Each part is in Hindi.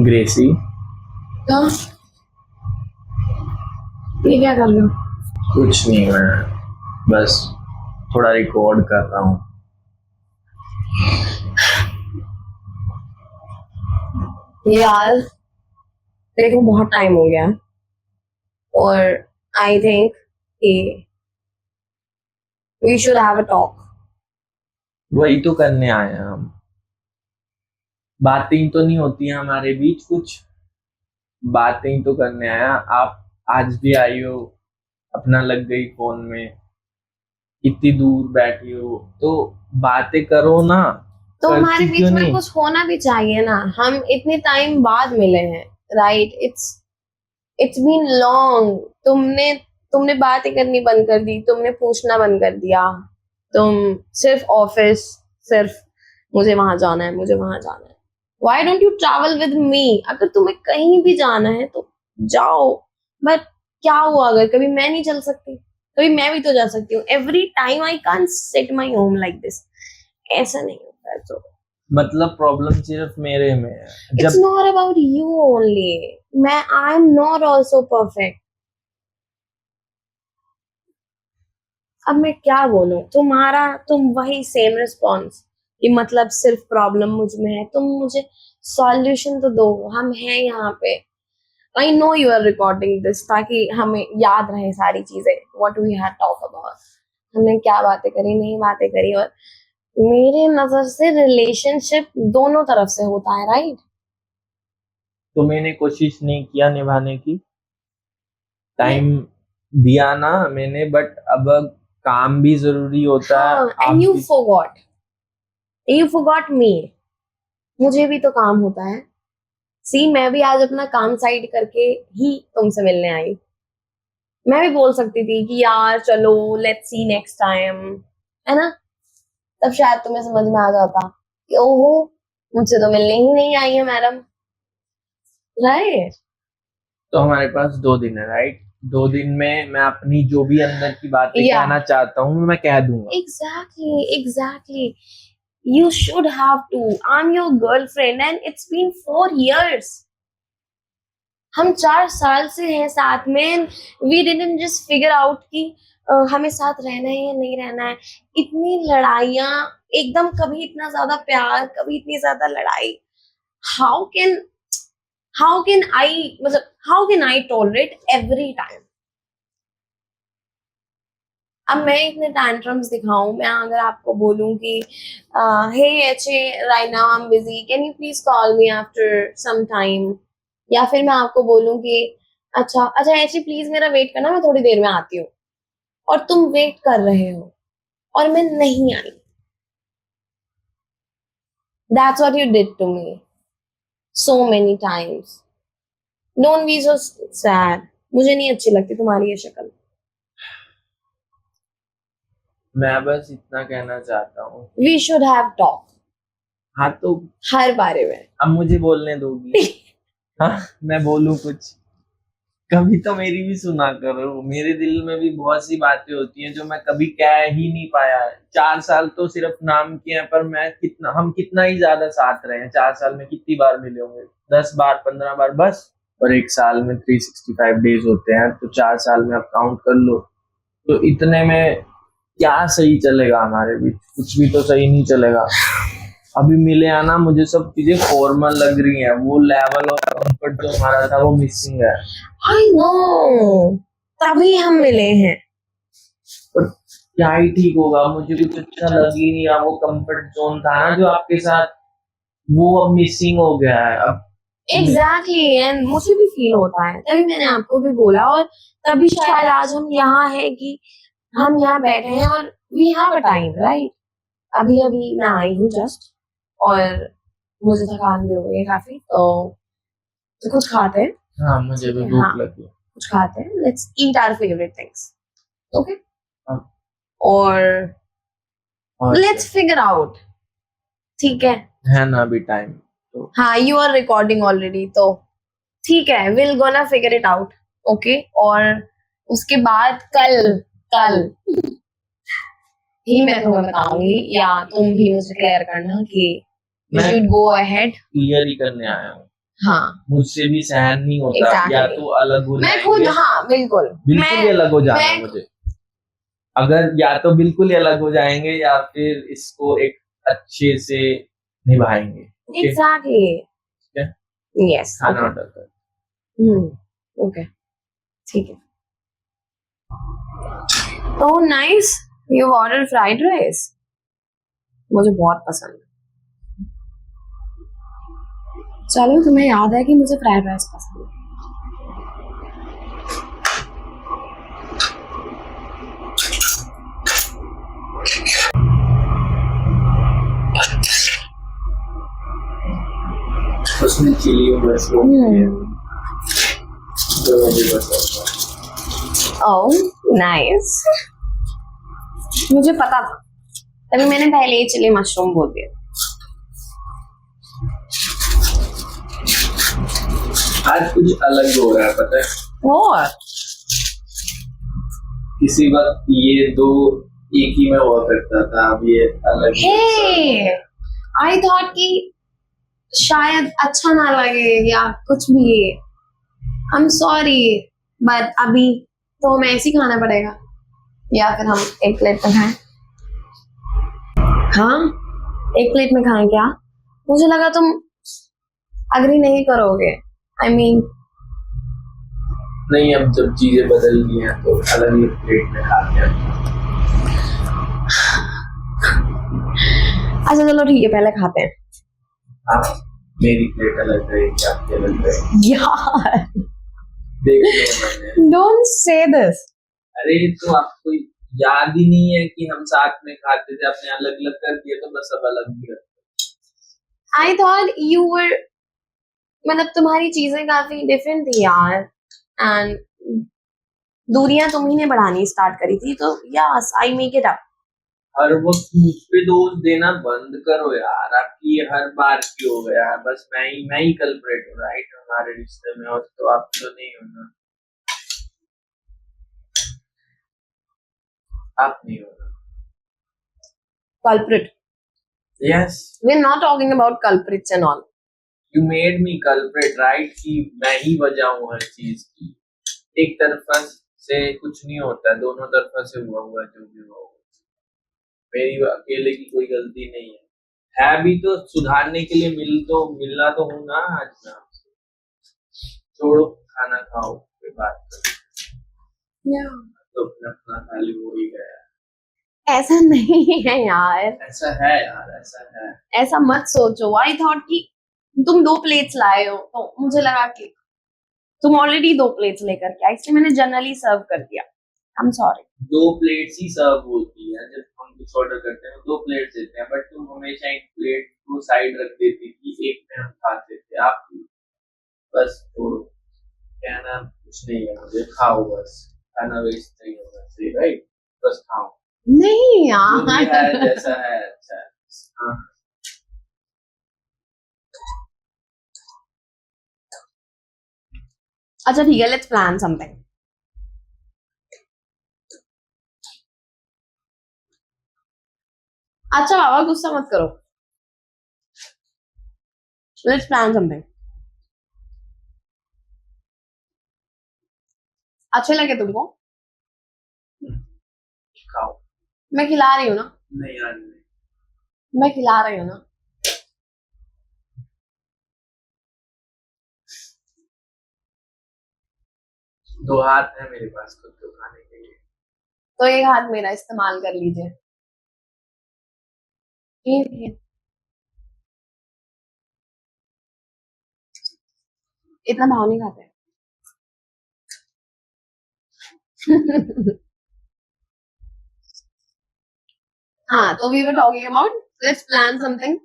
ग्रेसी। हाँ, ये क्या कर रहे हो? कुछ नहीं, मैं बस थोड़ा रिकॉर्ड कर रहा हूँ। यार देखो, बहुत टाइम हो गया और आई थिंक कि we should have a talk. वही तो करने आए हैं हम। बातें तो नहीं होती हैं हमारे बीच कुछ, बातें तो करने आया। आप आज भी आई हो, अपना लग गई फोन में, इतनी दूर बैठी हो तो बातें करो ना। तो हमारे करती बीच क्यों में नहीं? कुछ होना भी चाहिए ना। हम इतने टाइम बाद मिले हैं, राइट? It's been long. तुमने तुमने बातें करनी बंद कर दी, तुमने पूछना बंद कर दिया। तुम सिर्फ ऑफिस, सिर्फ मुझे वहां जाना है, मुझे वहां जाना है। Why don't you travel with me? अगर तुम्हें कहीं भी जाना है तो जाओ, बट क्या हुआ अगर कभी मैं नहीं चल सकती? कभी मैं भी तो जा सकती हूँ। Every time I can't sit my home like this. ऐसा नहीं होता है। तो मतलब प्रॉब्लम सिर्फ मेरे में है इट्स जब। Not about you only. मैं I am not also perfect. अब मैं क्या बोलूं? तुम वही सेम रिस्पॉन्स कि मतलब सिर्फ प्रॉब्लम मुझ में है। तुम मुझे सॉल्यूशन तो दो। हम हैं यहाँ पे। I know you are recording this ताकि हमें याद रहे सारी चीजें, what we had talk about. हमने क्या बातें करी, नहीं बातें करी। और मेरे नजर से रिलेशनशिप दोनों तरफ से होता है, राइट? तो मैंने कोशिश नहीं किया निभाने की, टाइम दिया ना मैंने, बट अब काम भी जरूरी होता है। हाँ, आप एंड भी यू फॉरगॉट मी। मुझे भी तो काम होता है। सी, मैं भी आज अपना काम साइड करके ही तुमसे मिलने आई। मैं भी बोल सकती थी कि यार चलो, लेट्स सी नेक्स्ट टाइम, है ना? तब शायद तुम्हें समझ में आ जाता कि ओहो, मुझसे तो मिलने ही नहीं आई है मैडम, राइट? तो हमारे पास 2 दिन है, राइट? 2 दिन में मैं अपनी जो भी अंदर की बातें या कहना चाहता हूँ मैं कह दूंगा। Exactly you should have to. I am your girlfriend and it's been 4 years। हम 4 साल से हैं साथ में। We didn't just figure out कि हमें साथ रहना है या नहीं रहना है। इतनी लड़ाइयां, एकदम कभी इतना ज्यादा प्यार, कभी इतनी ज्यादा लड़ाई। How can how can I tolerate every time? अब मैं इतने टैंट्रम्स दिखाऊं, मैं अगर आपको बोलूं कि हे एचे, right now I am busy, can you please call me after some time? या फिर मैं आपको बोलूं कि अच्छा अच्छा एचे प्लीज मेरा वेट करना, मैं थोड़ी देर में आती हूँ, और तुम वेट कर रहे हो और मैं नहीं आई। That's what you did to me so many times. Don't be so sad. मुझे नहीं अच्छी लगती तुम्हारी ये शक्ल। मैं बस इतना कहना चाहता हूँ। वी शुड हैव टॉक हाँ तो हर बारे में। अब मुझे बोलने दोगी? हाँ, मैं बोलूँ कुछ? कभी तो मेरी भी सुना करो। मेरे दिल में भी बहुत सी बातें होती हैं जो मैं कभी कह ही नहीं पाया है। 4 साल तो सिर्फ नाम के हैं, पर हम कितना ही ज्यादा साथ रहे हैं। 4 साल में कितनी बार मिले होंगे? 10 बार, 15 बार बस। और एक साल में 365 डेज होते हैं, तो 4 साल में आप काउंट कर लो। तो इतने में क्या सही चलेगा हमारे बीच? कुछ भी तो सही नहीं चलेगा। अभी मिले आना, मुझे सब चीजें फॉर्मल लग रही हैं। वो लेवल ऑफ कंफर्ट जो हमारा था वो मिसिंग है। आई नो, तभी हम मिले हैं। पर क्या ही ठीक होगा? मुझे कुछ अच्छा लग ही नहीं रहा। वो कंफर्ट जोन था ना जो आपके साथ, वो अब मिसिंग हो गया है। अब एग्जैक्टली एंड मुझे भी फील होता है, तभी मैंने आपको भी बोला। और तभी शायद आज हम यहाँ है कि हम यहाँ बैठे हैं और we have a time, right? अभी अभी मैं आई हूँ जस्ट, और मुझे थकान भी हो गई है काफी। तो कुछ खाते हैं। हाँ, मुझे भी ठीक है, भूख हाँ, लगी। कुछ खाते हैं। Let's eat our favourite things, okay? हाँ, और और लेट्स फिगर आउट, ठीक है ना अभी टाइम तो। हाँ, यू आर रिकॉर्डिंग ऑलरेडी, तो ठीक है, will gonna figure it out, okay? और उसके बाद कल कल ही मैं तुम्हें बताऊंगी, या तुम भी मुझे क्लियर करना कि यू मैं शुड गो अहेड। क्लियर ही करने आया हूँ। हाँ मुझसे भी सहन नहीं होता। Exactly. या तो अलग हो मैं खुद, जाएंगे, हाँ बिल्कुल बिल्कुल ही अलग हो जाना मैं- मुझे। अगर या तो बिल्कुल ही अलग हो जाएंगे या फिर इसको एक अच्छे से निभाएंगे। ओके एग्जैक्टली क्या? यस खाना ऑर्डर कर। ओके ठीक है। Oh nice, you order fried rice, मुझे बहुत पसंद है। चलो तुम्हें याद है कि मुझे फ्राइड राइस पसंद है। उसमें चिली मशरूम जो मुझे पसंद है। ओह नाइस, मुझे पता था, तभी मैंने पहले ही चिली मशरूम बोल दिया। आज कुछ अलग हो रहा है पता है। और किसी वक्त ये दो एक ही में हुआ करता था, अब ये अलग ही हे आई थॉट कि शायद अच्छा ना लगे या कुछ भी। आई एम सॉरी, बट अभी तो हमें ऐसे ही खाना पड़ेगा, या फिर हम एक प्लेट में खाएं। हाँ एक प्लेट में खाएं क्या? मुझे लगा तुम अग्री नहीं करोगे। आई मीन नहीं, अब जब चीजें बदल गई हैं तो अलग ही प्लेट में खाते हैं। अच्छा चलो ठीक है, पहले खाते हैं। हाँ, मेरी प्लेट अलग रहेगी, आपकी अलग रहेगी। यार देख लिया मैंने। Don't say this. अरे तो आपको याद ही नहीं है कि हम साथ में खाते थे, आपने अलग अलग कर दिया तो बस अब अलग ही रखते। आई थॉट यू वर, मतलब तुम्हारी चीजें काफी डिफरेंट थी यार, एंड दूरियां तुम्ही ने बढ़ानी स्टार्ट करी थी, तो yes I make it up. हर वक्त मुझ पे दोष देना बंद करो यार, आपकी ये हर बार की हो गया है। बस मैं ही कल्प्रेट हूँ राइट हमारे रिश्ते में, और तो आप तो नहीं हो ना, आप नहीं हो ना। Culprit, yes, we are not talking about culprits and all. You made me culprit right, कि मैं ही वजह हूँ हर चीज की। एक तरफा से कुछ नहीं होता, दोनों तरफा से हुआ हुआ जो भी हुआ। मेरी अकेले की कोई गलती नहीं है भी तो सुधारने के लिए मिलना तो हूँ ना आज मैं आपसे। छोड़ो, खाना खाओ, फिर बात करो। तो अपना खाली हो ही गया। ऐसा नहीं है यार, ऐसा है यार, ऐसा है। ऐसा मत सोचो। आई थॉट कि तुम 2 प्लेट्स लाए हो, तो मुझे लगा कि तुम ऑलरेडी 2 प्लेट्स लेकर के आए, इसलिए मैंने जनरली सर्व कर दिया। I am sorry. 2 प्लेट्स ही सर्व होती है जब हम कुछ ऑर्डर करते हैं, 2 प्लेट्स देते हैं, बट तुम हमेशा एक प्लेट को साइड रख देती थी, एक में हम खाते थे। आप बस छोड़ो, कहना कुछ नहीं है मुझे, खाओ बस, खाना वेस्ट नहीं होना चाहिए राइट, बस खाओ। नहीं जो भी है यार जैसा है अच्छा है। हाँ, अच्छा ठीक है, लेट्स प्लान समथिंग। अच्छा बाबा गुस्सा मत करो, लेट्स प्लान समथिंग। अच्छे लगे तुमको? खाओ। मैं खिला रही हूँ ना, नहीं यार नहीं। मैं खिला रही हूँ ना। दो हाथ है मेरे पास खुद को खाने के लिए। तो एक हाथ मेरा इस्तेमाल कर लीजिए। ठीक है, इतना भाव नहीं खाते। हाँ तो we were talking about let's plan something.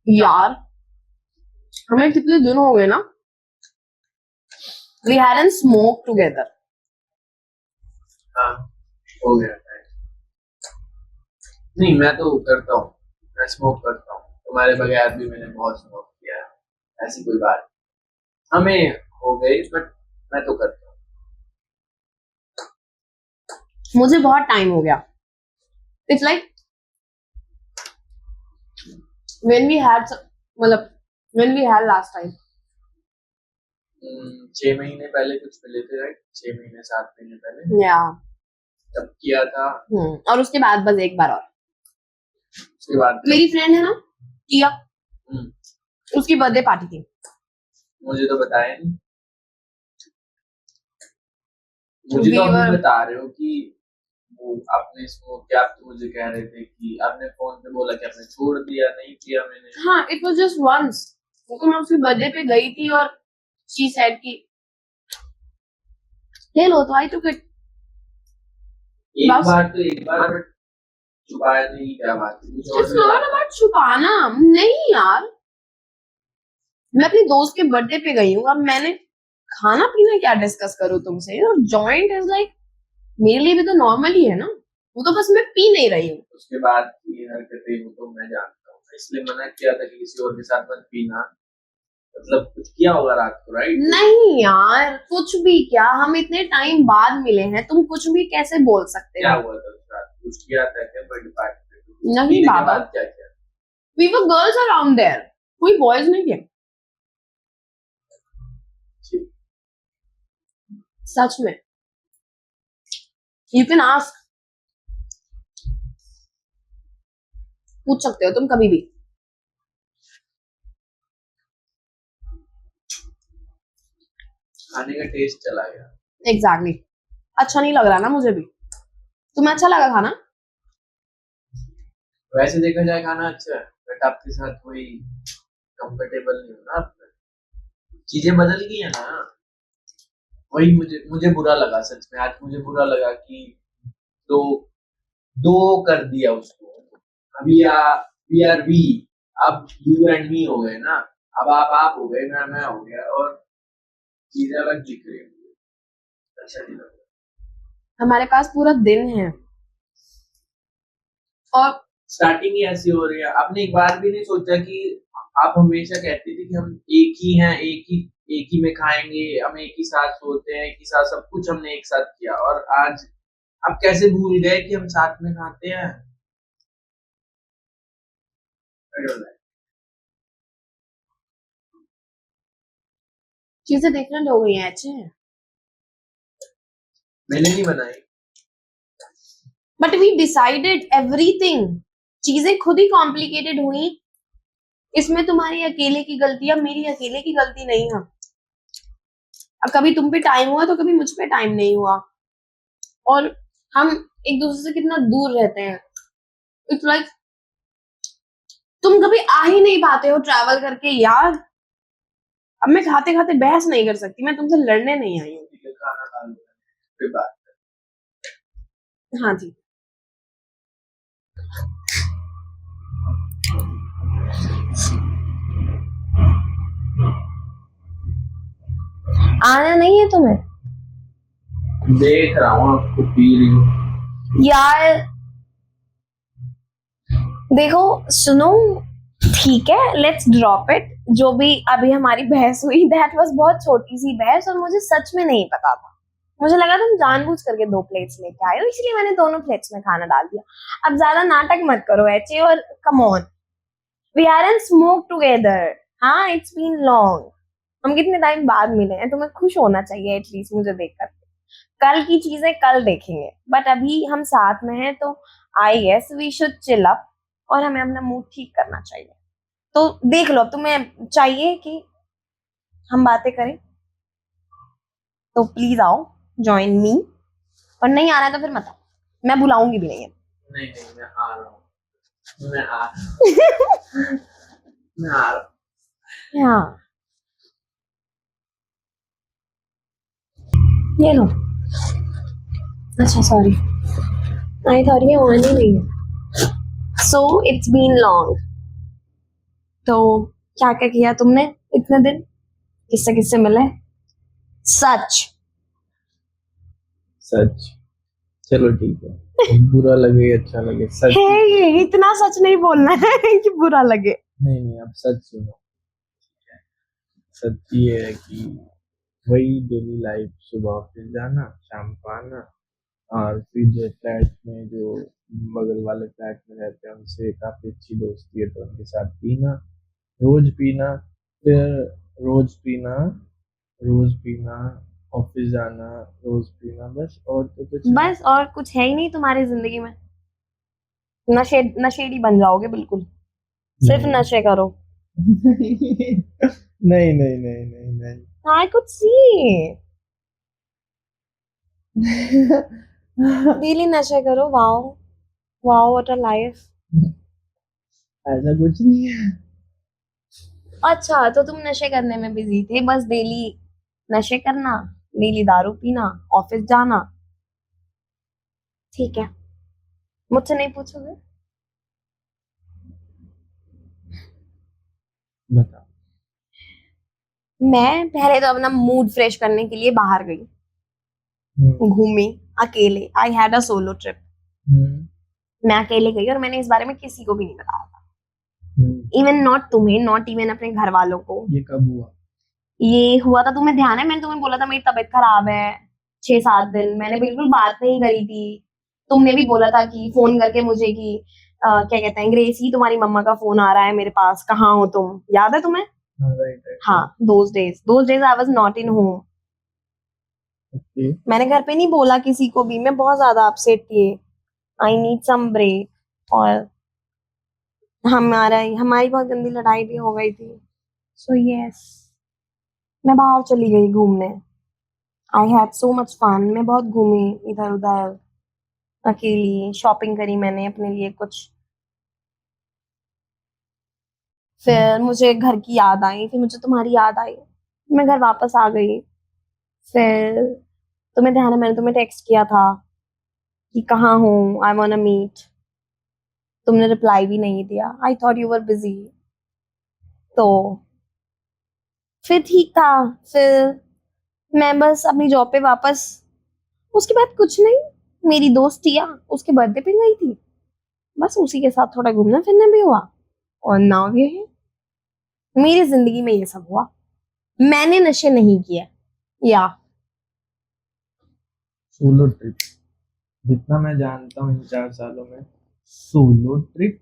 यार हमें कितने दिन हो गए ना, वी हैडंट स्मोक टुगेदर। हाँ, हो गया है। नहीं, मैं तो करता हूँ, मैं स्मोक करता हूँ, तुम्हारे बगैर भी मैंने बहुत स्मोक किया है, ऐसी कोई बात नहीं। हमें हो गई, बट मैं तो करता हूँ। मुझे बहुत टाइम हो गया। It's like when we had, मतलब When we had last time. 6 महीने पहले कुछ मिले थे, राइट? 6 महीने 7 महीने पहले Yeah. तब किया था। और उसके बाद बस एक बार और। उसके बाद मेरी फ्रेंड है ना किया, हम्म, उसकी बर्थडे पार्टी थी। मुझे तो बताया नहीं। मुझे तो अभी बता रहे हो कि वो आपने इसको क्या, आप तो मुझे कह रहे थे कि आपने फोन पे बोला कि आपने छोड़ दिया, नहीं किया मैंने। हाँ, इट वाज जस्ट वंस, क्योंकि मैं उसकी बर्थडे पे गई थी और शी सेड कि ले लो, तो आई टुक इट। एक बस। बार बट छुपाया नहीं, क्या बात है? कुछ और इट्स नॉट अबाउट छुपाना, नहीं यार, मैं अपनी दोस्त के बर्थडे पे गई हूँ, अब मैंने खाना पीना क्या डिस्कस करूँ तुमसे? और जॉइंट इज लाइक मेरे लिए भी तो नॉर्मल ही है ना, वो तो बस मैं पी नहीं रही हूँ। उसके बाद की हरकतें वो तो मैं जानता हूँ, इसलिए मना किया था कि किसी और के साथ मत पीना। मतलब कुछ किया होगा रात को, राइट? नहीं यार, कुछ भी क्या, हम इतने टाइम बाद मिले हैं, तुम कुछ भी कैसे बोल सकते क्या हो? हुआ था उस रात? कुछ किया था क्या बर्थडे पार्टी में? नहीं पीने के बाबा, बाद क्या किया? We were girls around there, कोई बॉयज नहीं थे ठीक। सच में। यू कैन आस्क, पूछ सकते हो तुम कभी भी। खाने का टेस्ट चला गया। एग्जैक्टली अच्छा नहीं लग रहा ना मुझे भी। तुम्हें अच्छा लगा खाना? वैसे देखा जाए खाना अच्छा है, बट आपके साथ कोई कंफर्टेबल नहीं हो ना आप। चीजें बदल गई है ना। वही मुझे मुझे बुरा लगा, सच में आज मुझे बुरा लगा कि दो दो कर दिया उसको। अभी वी आर वी, अब यू एंड मी हो गए ना। अब आप हो गए, मैं हो गया, और चीजें अलग दिख रही है मुझे। अच्छा नहीं लग रहा। हमारे पास पूरा दिन है और स्टार्टिंग ही ऐसी हो रही है। आपने एक बार भी नहीं सोचा कि आप हमेशा कहती थी कि हम एक ही हैं, एक ही में खाएंगे, हम एक ही साथ सोते हैं, एक ही साथ सब कुछ हमने एक साथ किया, और आज आप कैसे भूल गए कि हम साथ में खाते हैं? I don't know. चीजें डिफरेंट हो गई हैं। अच्छे हैं, मैंने नहीं बनाई। But we decided everything. चीजें खुद ही कॉम्प्लिकेटेड हुई, इसमें तुम्हारी अकेले की गलती है, मेरी अकेले की गलती नहीं है। अब कभी तुम पे टाइम हुआ तो कभी मुझ पे टाइम नहीं हुआ, और हम एक दूसरे से कितना दूर रहते हैं। इट्स लाइक तुम कभी आ ही नहीं पाते हो ट्रैवल करके यार। अब मैं खाते खाते बहस नहीं कर सकती, मैं तुमसे लड़ने नहीं आई हूँ। ठीक है, खाना खा लो, फिर बात। हाँ जी, आना नहीं है तुम्हें? देख रहा हूँ आपको पी रही हूँ। यार देखो सुनो, ठीक है, लेट्स ड्रॉप इट। जो भी अभी हमारी बहस हुई, दैट वाज बहुत छोटी सी बहस, और मुझे सच में नहीं पता था। मुझे लगा तुम जानबूझ करके 2 प्लेट्स लेके आए हो, इसलिए मैंने दोनों प्लेट्स में खाना डाल दिया। अब ज्यादा नाटक मत करो एचे, और come on, we are in smoke together. हाँ, इट्स बीन लॉन्ग, हम कितने टाइम बाद मिले हैं, तुम्हें खुश होना चाहिए एटलीस्ट मुझे देखकर। कल की चीजें कल देखेंगे, बट अभी हम साथ में हैं, तो I guess we should chill up, और हमें अपना मूड ठीक करना चाहिए। तो देख लो, तुम्हें चाहिए कि हम बातें करें तो प्लीज आओ, ज्वाइन मी, और नहीं आना है तो फिर मत आओ, मैं बुलाऊंगी भी नहीं है। नहीं नहीं, मैं आ रहा हूँ, मैं आ रहा हूँ। मैं आ रहा हूँ। हाँ, ये लो। अच्छा सॉरी, आई थॉट ये ऑन ही नहीं है। सो इट्स बीन लॉन्ग, तो क्या क्या किया तुमने इतने दिन, किससे किससे मिले? सच सच। चलो ठीक है, बुरा लगे अच्छा लगे, सच। है, ये इतना सच नहीं बोलना है कि बुरा लगे। नहीं नहीं, अब सच सुनो। सच ये है कि वही डेली लाइफ, सुबह ऑफिस जाना, शाम को आना, और फिर जो फ्लैट में जो बगल वाले फ्लैट में रहते हैं उनसे काफी अच्छी दोस्ती है, तो उनके साथ पीना, रोज पीना, फिर रोज पीना, रोज पीना, ऑफिस जाना, रोज पीना, बस और तो कुछ नहीं। बस और कुछ है ही नहीं तुम्हारी जिंदगी में? नशेड़ी बन जाओगे बिल्कुल, सिर्फ नहीं नशे करो। नहीं नहीं नहीं नहीं नहीं नहीं। आई कुड सी, डेली नशे करो। Wow, wow what a life. ऐसा कुछ नहीं है। अच्छा तो तुम नशे करने में बिजी थे, बस डेली नशे करना, डेली दारू पीना, ऑफिस जाना। ठीक है, मुझसे नहीं पूछोगे? बता। मैं पहले तो अपना मूड फ्रेश करने के लिए बाहर गई, हम्म। घूमी अकेले। I had a solo trip. हम्म। मैं अकेले गई और मैंने इस बारे में किसी को भी नहीं बताया था, हम्म। इवन नॉट तुम्हें, नॉट इवन अपने घर वालों को। ये कब हुआ? ये हुआ था, तुम्हें ध्यान है मैंने तुम्हें बोला था मेरी तबीयत खराब है, 6-7 दिन मैंने बिल्कुल बात नहीं करी थी। तुमने भी बोला था कि फोन करके मुझे कि क्या कहते हैं, ग्रेसी तुम्हारी मम्मा का फोन आ रहा है मेरे पास, कहाँ हो तुम, याद है तुम्हें? हाँ, राइट राइट हाँ, right. Those days I was not in home. Okay. मैंने घर पे नहीं बोला किसी को भी, मैं बहुत ज्यादा अपसेट थी। I need some break. और हमारी बहुत गंदी लड़ाई भी हो गई थी। सो यस, मैं बाहर चली गई घूमने। I had so much fun, मैं बहुत घूमी इधर उधर, अकेली शॉपिंग करी मैंने अपने लिए कुछ। फिर मुझे घर की याद आई, फिर मुझे तुम्हारी याद आई, मैं घर वापस आ गई। फिर तुम्हें ध्यान है मैंने तुम्हें टेक्स्ट किया था कि कहाँ हूँ, आई वांट मीट। तुमने रिप्लाई भी नहीं दिया, I thought you were busy. तो फिर ठीक था, फिर मैं बस अपनी जॉब पे वापस। उसके बाद कुछ नहीं, मेरी दोस्त टिया उसके बर्थडे पे गई थी, बस उसी के साथ थोड़ा घूमना फिरना भी हुआ। और नाउ ये है, मेरी जिंदगी में ये सब हुआ। मैंने नशे नहीं किए, या सोलो ट्रिप, जितना मैं जानता हूँ इन 4 सालों में, सोलो ट्रिप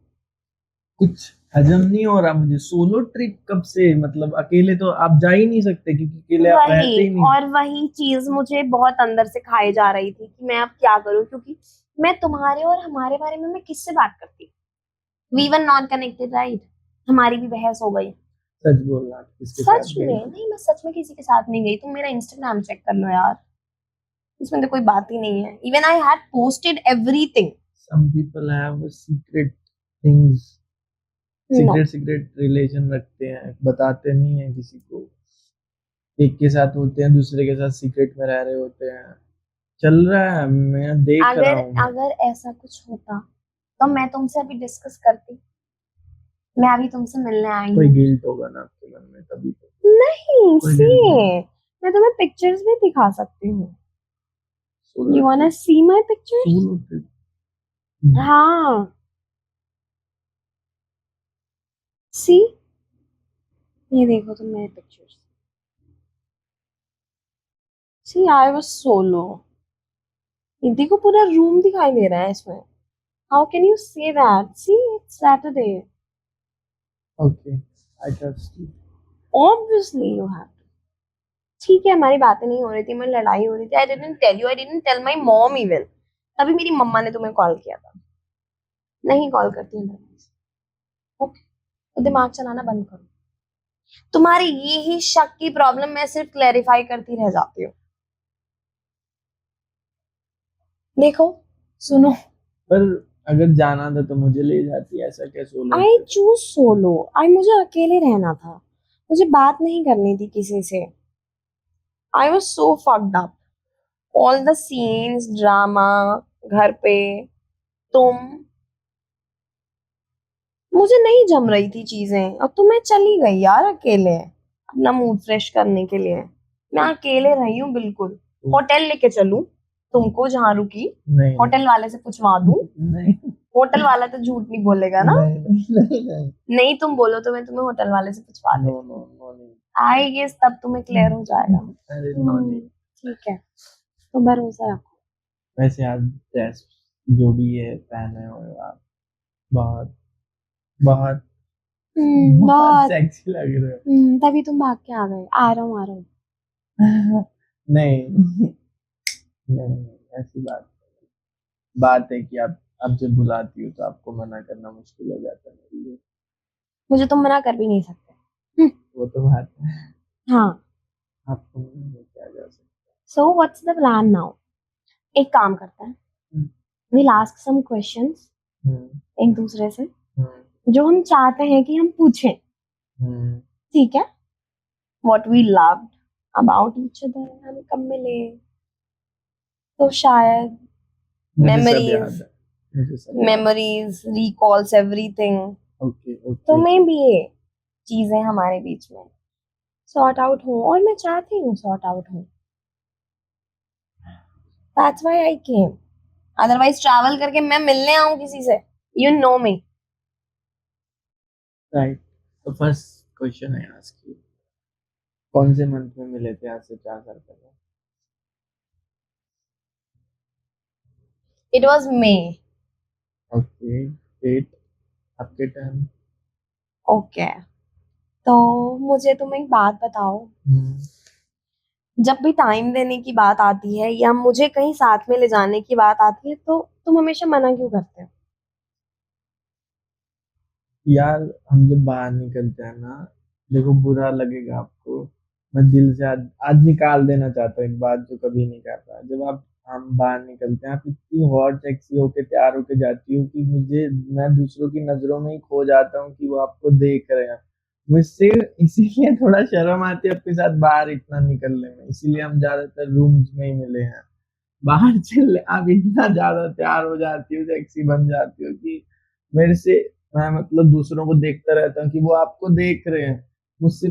कुछ हजम नहीं हो रहा मुझे। सोलो ट्रिप कब से? मतलब अकेले तो आप जा ही नहीं सकते, क्योंकि अकेले आप रहते ही वही नहीं। और वही चीज मुझे बहुत अंदर से खाए जा रही थी कि मैं अब क्या करूं, क्योंकि मैं तुम्हारे और हमारे बारे में मैं किससे बात करती? We were not connected, right? हमारी भी बहस हो गई। सच बोलना, आप किसके सच साथ में गए थे? नहीं, मैं सच में किसी के साथ नहीं गई। तुम मेरा इंस्टाग्राम चेक कर लो यार, इसमें तो कोई बात ही नहीं है। Even I had posted everything. Some people have secret things, no, secret secret relation रखते हैं, बताते नहीं है किसी को। एक के साथ होते हैं, दूसरे के साथ सीक्रेट में रह रहे होते हैं। चल रहा है, मैं देख रहा अगर हूँ मैं। अगर ऐसा कुछ होता तो मैं तुमसे अभी डिस्कस करती, मैं अभी तुमसे मिलने आई कोई हूँ। गिल्ट होगा ना आपके मन में, तभी तो। नहीं कोई सी, गिल्ट नहीं। मैं तुम्हें पिक्चर्स भी दिखा सकती हूँ। Solo you wanna trip, see my pictures? Solo trip. हाँ, सी, ये देखो तुम मेरे pictures. See, I was solo. ये देखो पूरा रूम दिखाई दे रहा है इसमें। How can you say that? See, it's Saturday. Okay, I trust you. Obviously you have. ठीक है, हमारी बातें नहीं हो रही थी, हमारी लड़ाई हो रही थी। I didn't tell you, I didn't tell my mom even. तभी मेरी मम्मा ने तुम्हें कॉल किया था। नहीं कॉल करती हूँ। ओके, तो दिमाग चलाना बंद करो। तुम्हारी ये ही शक की प्रॉब्लम मैं सिर्फ क्लेरिफाई करती रह जाती हूँ। देखो, सुनो, पर अगर जाना था तो मुझे ले जाती, ऐसा क्या solo I trip? Choose solo. I मुझे अकेले रहना था, मुझे बात नहीं करनी थी किसी से। I was so fucked up, all the scenes drama घर पे, तुम, मुझे नहीं जम रही थी चीजें। अब तो मैं चली गई यार अकेले, अपना मूड फ्रेश करने के लिए। मैं अकेले रही हूँ बिल्कुल। होटल लेके चलूं तुमको जहां रुकी? नहीं होटल वाले से पूछवा दूं? नहीं होटल वाला तो झूठ नहीं बोलेगा ना? नहीं नहीं नहीं। नहीं, तुम बोलो तो मैं तुम्हें होटल वाले से पूछवा नो देती नो हूँ। नो नहीं। आई गेस तब तुम्हें क्लियर हो जाएगा। अरे नो नहीं। ठीक है, तो भरोसा रखो। वैसे आज ड्रेस जो भी है पहने हुए आप, बहुत बहुत बहुत बहुत सेक्सी लग रहे हो। तभी तुम भाग के आ गए। आ रहा हूँ, आ रहा हूँ। नहीं नहीं, ऐसी बात है कि आप जब बुलाती हो तो आपको मना करना मुश्किल हो जाता है मेरे लिए। मुझे तुम मना कर भी नहीं सकते। वो तो बात है, हाँ। आपको मना नहीं किया जा सकता। So what's the plan now? एक काम करते हैं, हम्म, विल आस्क सम क्वेश्चंस हम्म, एक दूसरे से, हम्म, जो हम चाहते हैं कि हम पूछें। हम्म। ठीक है? What we loved about each other, हम कब मिले, तो शायद मुझे सब मेमोरीज, याद है, मुझे सब याद है। Memories recalls everything. ओके तो ओके। मे भी ये चीजें हमारे बीच में सॉर्ट आउट हो, और मैं चाहती हूँ सॉर्ट आउट हो। That's why I came. Otherwise travel करके मैं मिलने आऊं किसी से? You know me. राइट। तो फर्स्ट क्वेश्चन है आस्क यू, कौन से मंथ में मिले थे आज से 4 साल पहले? It was May. Okay, date, आपके टाइम। ओके, तो मुझे तुम एक बात बताओ, जब भी टाइम देने की बात आती है या मुझे कहीं साथ में ले जाने की बात आती है, तो तुम हमेशा मना क्यों करते हो? यार हम जब बाहर निकलते हैं ना, देखो बुरा लगेगा आपको, मैं दिल से आज निकाल देना चाहता हूँ एक बात जो कभी नहीं कर पाया। जब हम बाहर निकलते हैं, आप इतनी हॉट सेक्सी होके तैयार होके जाती हो कि मैं दूसरों की नजरों में ही खो जाता हूँ कि वो आपको देख रहे हैं। मुझसे इसीलिए थोड़ा शर्म आती है आपके साथ बाहर इतना निकलने में, इसीलिए हम ज्यादातर रूम्स में ही मिले हैं। बाहर चल आप इतना ज्यादा तैयार हो जाती हो, सेक्सी बन जाती हो कि मेरे से मैं मतलब दूसरों को देखता रहता हूँ कि वो आपको देख रहे हैं मुझसे,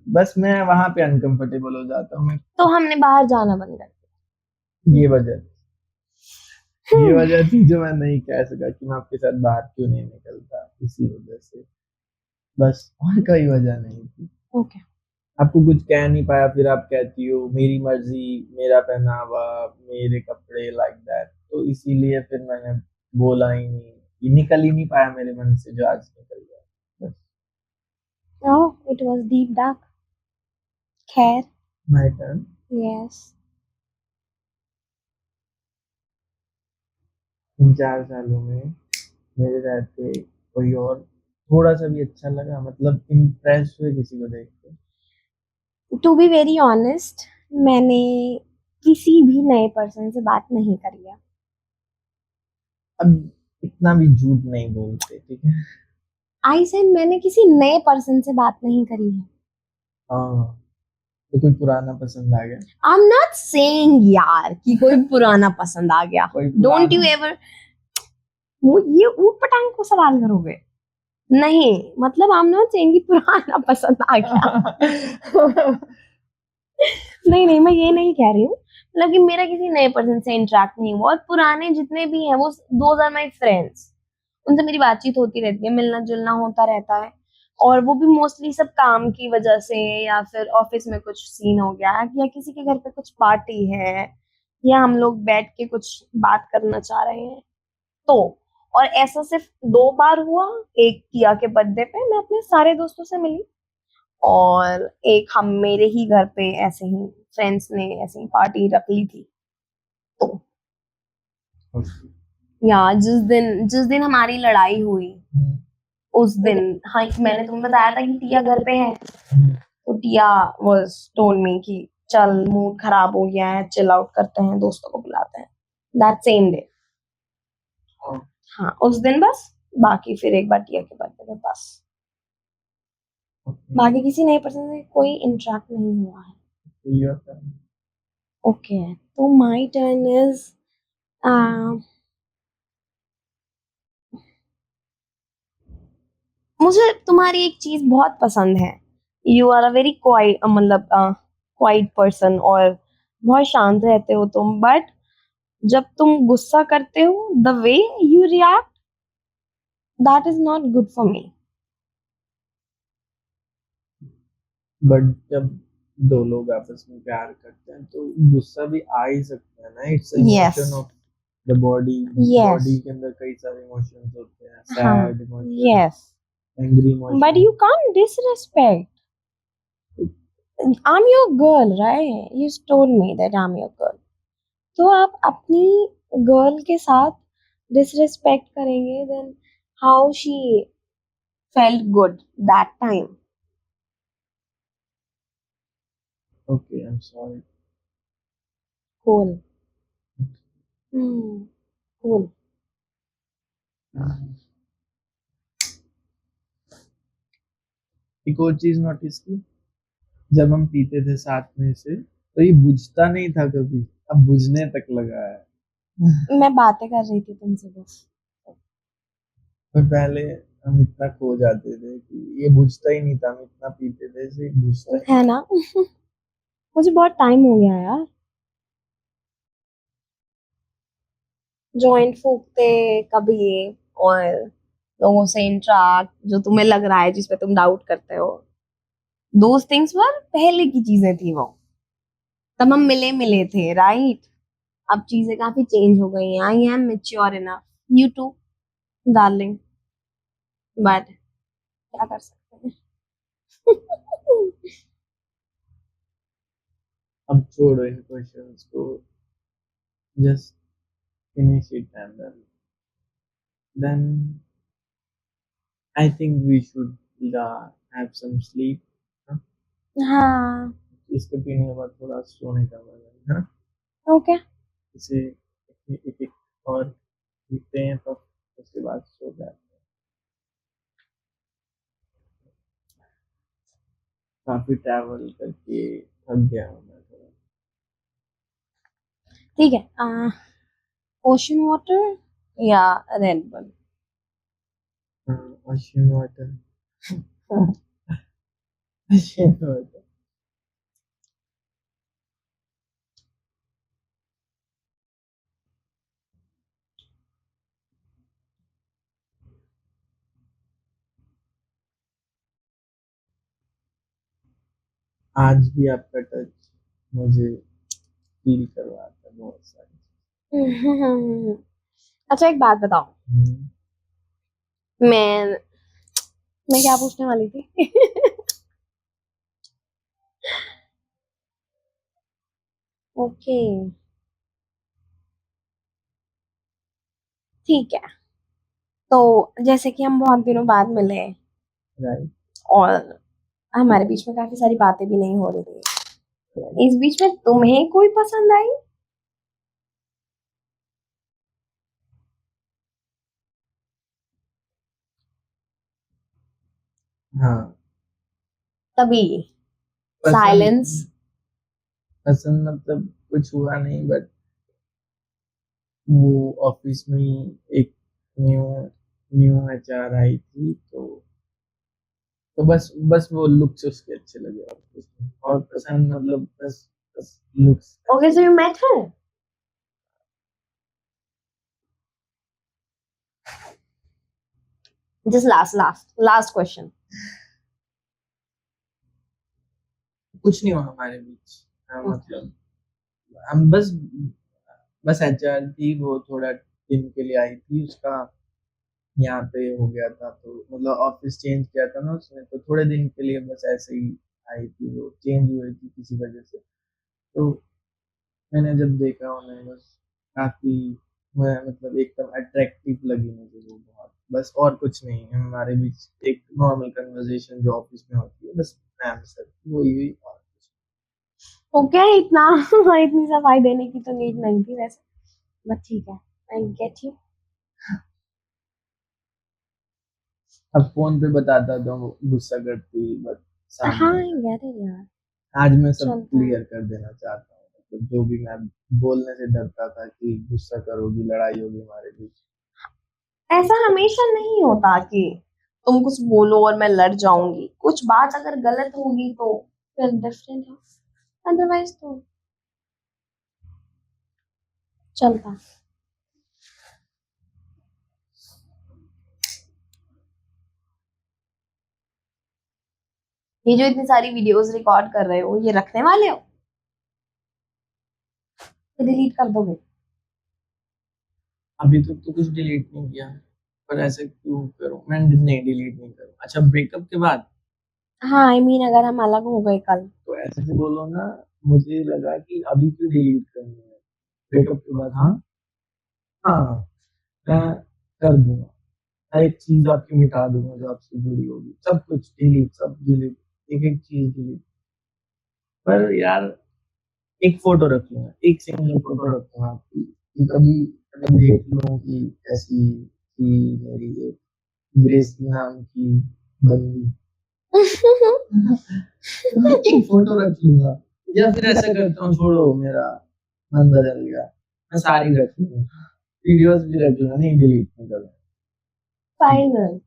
बस मैं वहां पे अनकंफर्टेबल हो जाता हूँ मैं। तो हमने बाहर जाना बंद कर ये वजह ये दिया। वजह थी जो मैं नहीं कह सका कि मैं आपके साथ बाहर क्यों नहीं निकलता, इसी वजह से, बस और कोई वजह नहीं थी। ओके। आपको कुछ कह नहीं पाया, फिर आप कहती हो मेरी मर्जी, मेरा पहनावा, मेरे कपड़े, लाइक दैट, तो इसीलिए फिर मैंने बोला ही नहीं, ये निकल ही नहीं पाया मेरे मन से जो आज निकल गया बस। Oh, it was deep dark. खैर, माय टर्न। यस। इन 4 सालों में मेरे रहते कोई और थोड़ा सा भी अच्छा लगा, मतलब इम्प्रेस हुए किसी को देख के? टू बी वेरी ऑनेस्ट, मैंने किसी भी नए पर्सन से बात नहीं करी है। अब इतना भी झूठ नहीं बोलते, ठीक है? आई सेड मैंने किसी नए पर्सन से बात नहीं करी है। हाँ, तो कोई पुराना पसंद आ गया? आई एम नॉट सेइंग यार कि कोई पुराना पसंद आ गया। कोई डोंट यू पुराना एवर ये ऊट पटांग को सवाल करोगे? नहीं, मतलब आई एम नॉट सेइंग कि पुराना पसंद आ गया। नहीं नहीं, मैं ये नहीं कह रही हूँ, मतलब कि मेरा किसी नए पर्सन से इंटरेक्ट नहीं हुआ, और पुराने जितने भी हैं वो दोज आर माई फ्रेंड्स। उनसे मेरी बातचीत होती रहती है, मिलना जुलना होता रहता है, और वो भी मोस्टली सब काम की वजह से, या फिर ऑफिस में कुछ सीन हो गया, या किसी के घर पे कुछ पार्टी है, या हम लोग बैठ के कुछ बात करना चाह रहे हैं, तो। और ऐसा सिर्फ 2 बार हुआ। एक किया के बर्थडे पे मैं अपने सारे दोस्तों से मिली, और एक हम मेरे ही घर पे ऐसे ही फ्रेंड्स ने ऐसे ही पार्टी रख ली थी, तो। या जिस दिन हमारी लड़ाई हुई, उस दिन, हाँ, मैंने तुम्हें बताया था कि टिया घर पे है, तो टिया वाज टोल्ड मी कि चल मूड खराब हो गया है, चिल आउट करते हैं, दोस्तों को बुलाते हैं, दैट सेम डे। हाँ, उस दिन बस। बाकी फिर एक बार टिया के बर्थडे पे बस। बाकी किसी नए पर्सन से कोई इंटरेक्ट नहीं हुआ है। ओके, तो माय टर्न इज, मुझे तुम्हारी एक चीज बहुत पसंद है। You are a very quiet, मतलब क्वाइट पर्सन, और बहुत शांत रहते हो तुम, बट जब तुम गुस्सा करते हो, the way you react, that is not good for me. But जब दो लोग आपस में प्यार करते हैं तो गुस्सा भी आ ही सकता है ना, it's yes, emotion of the body. Yes, body के अंदर कई सारे इमोशंस होते हैं, हाँ, sad emotion, yes, angry emotion. But you can't disrespect. I'm your girl, right? You told me that I'm your girl. तो आप अपनी गर्ल के साथ डिसरिस्पेक्ट करेंगे, then how she felt good that time? Okay, I'm sorry. Cool. Cool. एक और चीज नोटिस की, जब हम पीते थे साथ में से तो ये बुझता नहीं था कभी, अब बुझने तक लगा है। मैं बातें कर रही थी तुमसे बस। पर पहले हम इतना खो जाते थे कि ये बुझता ही नहीं था, हम इतना पीते थे इसे बुझता ही। है ना? मुझे बहुत टाइम हो गया यार जॉइंट फूकते कभी, और लोगों से इंटरेक्ट, जो तुम्हें लग रहा है, जिसपे तुम डाउट करते हो, दोज थिंग्स वर पहले की चीजें थी वो, तब हम मिले मिले थे, राइट? अब चीजें काफी चेंज हो गई हैं। I am mature enough, you too darling, but क्या कर सकते हैं। अब छोड़ो इन क्वेश्चंस को, just finish it and then I think we should have some sleep. हाँ? हाँ, इसको पीने के बाद थोड़ा सोने का मन है, हाँ? ओके। इसे एक और पीते हैं तो उसके बाद सो जाते हैं। काफी ट्रैवल करके थक गया हूँ मैं थोड़ा। ठीक है, ओशन वाटर या red bull? Ocean water. Ocean water. आज भी आपका टच मुझे फील करवाता है बहुत सारी। अच्छा, एक बात बताओ, हम्म, मैं मैं क्या पूछने वाली थी? ओके, ठीक है। तो जैसे कि हम बहुत दिनों बाद मिले राइट। और हमारे बीच में काफी सारी बातें भी नहीं हो रही थी, इस बीच में तुम्हें कोई पसंद आई? हाँ, तभी पसंद साइलेंस। पसंद मतलब कुछ हुआ नहीं, बट वो ऑफिस में ही एक न्यू न्यू एचआर आई थी, तो बस वो लुक्स उसके अच्छे लगे ऑफिस में, और पसंद मतलब बस looks. Okay, so you met her? Just last question. कुछ नहीं हुआ हमारे बीच। हाँ, मतलब हम बस एचआर थी, वो थोड़ा दिन के लिए आई थी, उसका यहाँ पे हो गया था, तो मतलब ऑफिस चेंज किया था ना उसने, तो थोड़े दिन के लिए बस ऐसे ही आई थी, वो चेंज हुई थी किसी वजह से। तो मैंने जब देखा उन्हें, बस काफी मैं मतलब एकदम अट्रैक्टिव लगी मुझे वो बहुत, बस और कुछ नहीं है हमारे बीच, एक नॉर्मल कन्वर्सेशन जो ऑफिस में होती है, बस मैम सर वही हुई और कुछ ओके, इतना इतनी सफाई देने की तो नीड नहीं थी वैसे, बट ठीक है, आई गेट यू। नहीं। अब फोन पे बताता तो वो गुस्सा करती, बट हाँ, सामने आई गेट इट यार, आज मैं सब चलता है। क्लियर कर देना चाहता हूँ, मतलब जो भी मैं बोलने से डरता था कि गुस्सा करोगी, लड़ाई होगी हमारे बीच। ऐसा हमेशा नहीं होता कि तुम कुछ बोलो और मैं लड़ जाऊंगी, कुछ बात अगर गलत होगी तो फिर डिफरेंट है, अदरवाइज तो चलता। ये जो इतनी सारी वीडियोस रिकॉर्ड कर रहे हो, ये रखने वाले हो कि डिलीट कर दोगे? अभी तक तो कुछ डिलीट नहीं किया, पर ऐसे क्यों करूं मैं? नहीं, डिलीट नहीं करूं। अच्छा, ब्रेकअप के बाद? हाँ, आई मीन अगर हम अलग हो गए कल। तो ऐसे से बोलो ना, मुझे लगा कि अभी क्यों डिलीट करनी है ब्रेकअप के बाद। हाँ हाँ, मैं कर दूंगा, हर एक चीज आपकी मिटा दूंगा जो आपसे जुड़ी होगी, सब कुछ डिलीट, सब डिलीट, एक एक चीज डिलीट। पर यार एक फोटो रख लूंगा, एक सिंगल फोटो रखूंगा आपकी, कि कभी अगर देख लूं कि ऐसी थी मेरी एक ग्रेस नाम की बंदी, एक फोटो रख लूंगा। या फिर ऐसा करता हूँ, छोड़ो, मेरा मन बदल गया, मैं सारी रख लूंगा, वीडियोस भी रख लूंगा, नहीं डिलीट नहीं करूंगा। फाइनल।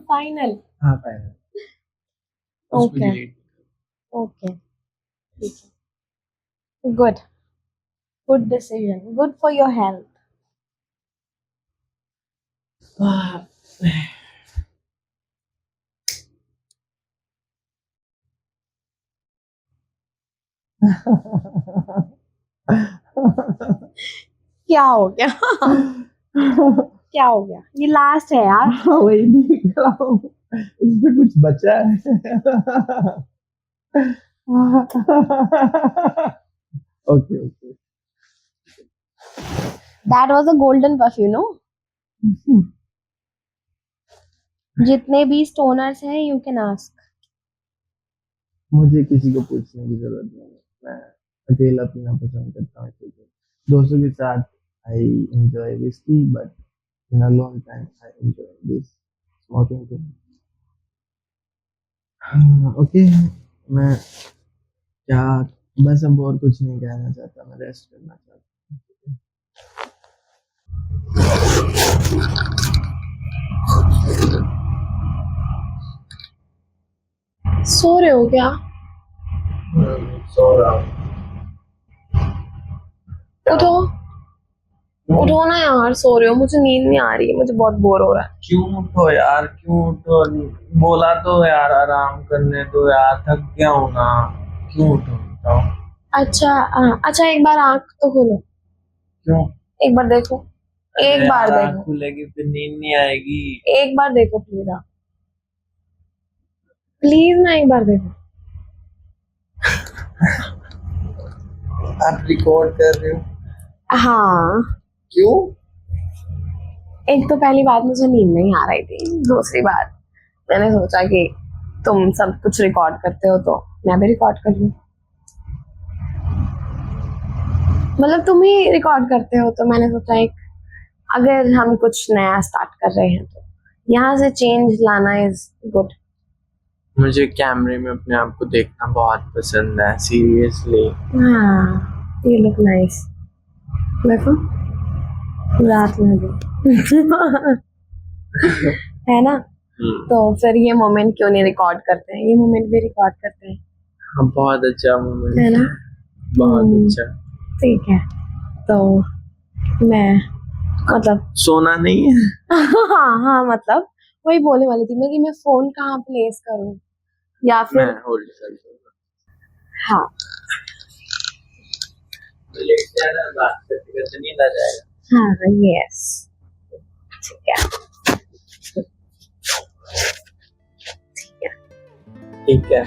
फाइनल। हाँ फाइनल, उसको ओके डिलीट। ओके, ठीक है, good, good decision, good for your health. क्या हो गया? क्या हो गया? ये लास्ट है यार। हाँ, वही देख रहा हूँ, इसमें कुछ बचा है। Okay okay. That was a golden puff, you know. जितने भी स्टोनर्स हैं, यू कैन आस्क। मुझे किसी को पूछने की जरूरत नहीं है, मैं अकेला पीना पसंद करता हूँ, क्योंकि दोस्तों के साथ I enjoy whisky, but in a long time I enjoy this smoking thing. Okay, मैं क्या, बस अब और कुछ नहीं कहना चाहता, मैं रेस्ट करना चाहता हूँ। सो रहे हो क्या? सो रहा हूँ। उठो, उठो ना यार, सो रहे हो, मुझे नींद नहीं आ रही है, मुझे बहुत बोर हो रहा है। क्यों उठो यार, क्यों उठो? बोला तो यार आराम करने दो यार, थक गया हूँ ना, क्यों उठो बताओ? अच्छा अच्छा, एक बार आंख तो खोलो, क्यों? एक बार देखो, एक अरे बार यार, आँख देखो, खुलेगी फिर नींद नहीं आएगी। एक बार देखो प्लीज, आप प्लीज ना, एक बार देखो। आप रिकॉर्ड कर रहे हो? हाँ, क्यों? एक तो पहली बात मुझे नींद नहीं आ रही थी, दूसरी बात मैंने सोचा कि तुम सब कुछ रिकॉर्ड करते हो तो मैं भी रिकॉर्ड कर लूं। मतलब तुम ही रिकॉर्ड करते हो तो मैंने सोचा एक, अगर हम कुछ नया स्टार्ट कर रहे हैं तो यहाँ से चेंज लाना इज गुड। मुझे कैमरे में अपने आप को देखना बहुत पसंद है, सीरियसली। हाँ, यू लुक नाइस, देखो, रात में भी है ना? तो फिर ये मोमेंट क्यों नहीं रिकॉर्ड करते हैं, ये मोमेंट भी रिकॉर्ड करते हैं, हाँ, बहुत अच्छा मोमेंट है ना? बहुत अच्छा। ठीक है, तो मैं, मतलब सोना नहीं है? हाँ हाँ, मतलब वही बोलने वाली थी मैं कि मैं फोन कहाँ प्लेस करूँ, या मैं फिर होल्ड कर दूंगा। हाँ लेट जाना, बात करते करते नींद आ जाएगा। हाँ, यस, ठीक है, ठीक है।